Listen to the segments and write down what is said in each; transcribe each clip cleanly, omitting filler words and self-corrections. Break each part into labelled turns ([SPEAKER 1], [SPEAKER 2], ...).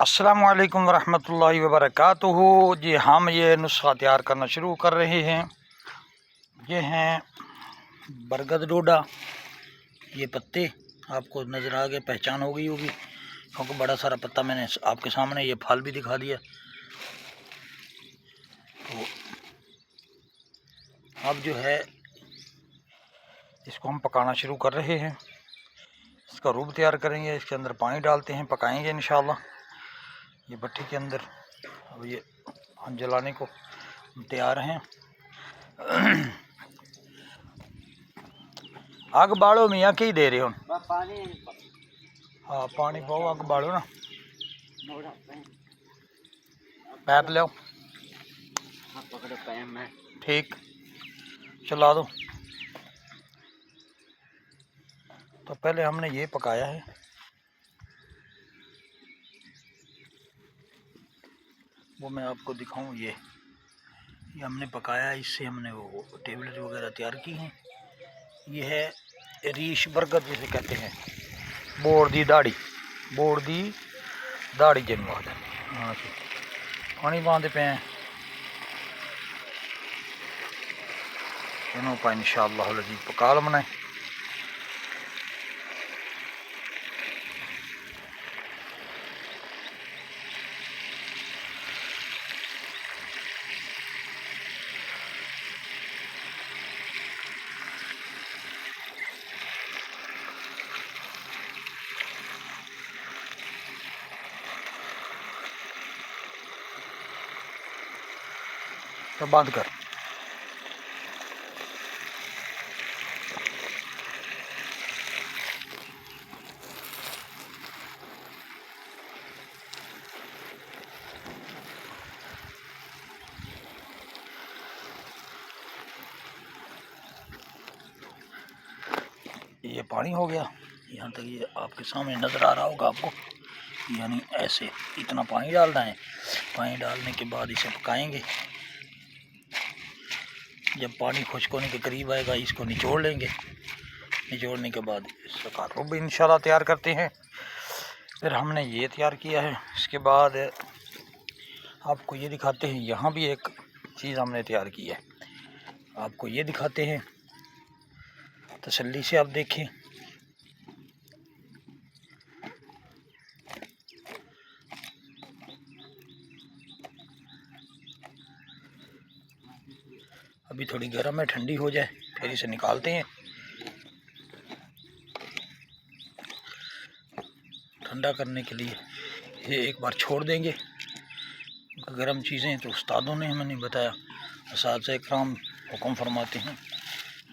[SPEAKER 1] अस्सलामुअलैकुम वरहमतुल्लाहि वबरकातुहू। जी हम ये नुस्खा तैयार करना शुरू कर रहे हैं। ये हैं बरगद डोडा। ये पत्ते आपको नज़र आ गए, पहचान हो गई होगी क्योंकि बड़ा सारा पत्ता मैंने आपके सामने ये फल भी दिखा दिया। तो अब जो है इसको हम पकाना शुरू कर रहे हैं। इसका रूब तैयार करेंगे, इसके अंदर पानी डालते हैं, पकाएंगे इंशाल्लाह। ये भट्टी के अंदर अब ये हम जलाने को तैयार हैं। आग बालो मियाँ की दे रहे हो? हाँ पानी पाओ, आग बालो ना, पैप लो। ठीक, चला दो। तो पहले हमने ये पकाया है, वो मैं आपको दिखाऊं। ये हमने पकाया, इससे हमने वो टेबलेट वगैरह तैयार की हैं। ये है रीश बरगद जिसे कहते हैं, बोर दी दाढ़ी जिनवा। हाँ जी, पानी पाते पे हैं इन्हों पा इंशाअल्लाह लजीज पका लमना है। तो बंद कर। ये पानी हो गया यहाँ तक, ये आपके सामने नज़र आ रहा होगा आपको। यानी ऐसे इतना पानी डालना है। पानी डालने के बाद इसे पकाएंगे। जब पानी खुश्क होने के करीब आएगा इसको निचोड़ लेंगे। निचोड़ने के बाद इसका रूब इंशाल्लाह तैयार करते हैं। फिर हमने ये तैयार किया है। इसके बाद आपको ये दिखाते हैं, यहाँ भी एक चीज़ हमने तैयार की है, आपको ये दिखाते हैं। तसल्ली से आप देखें। अभी थोड़ी गर्म है, ठंडी हो जाए फिर इसे निकालते हैं। ठंडा करने के लिए ये एक बार छोड़ देंगे। गर्म चीज़ें तो उस्तादों ने हमें नहीं बताया, असातिज़ा इकराम हुक्म फरमाते हैं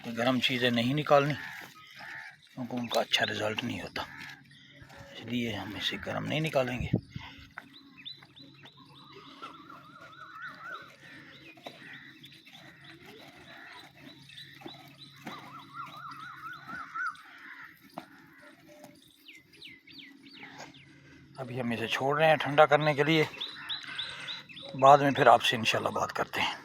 [SPEAKER 1] कि गर्म चीज़ें नहीं निकालनी क्योंकि उनका अच्छा रिज़ल्ट नहीं होता, इसलिए हम इसे गर्म नहीं निकालेंगे। अभी हम इसे छोड़ रहे हैं ठंडा करने के लिए। बाद में फिर आपसे इंशाल्लाह बात करते हैं।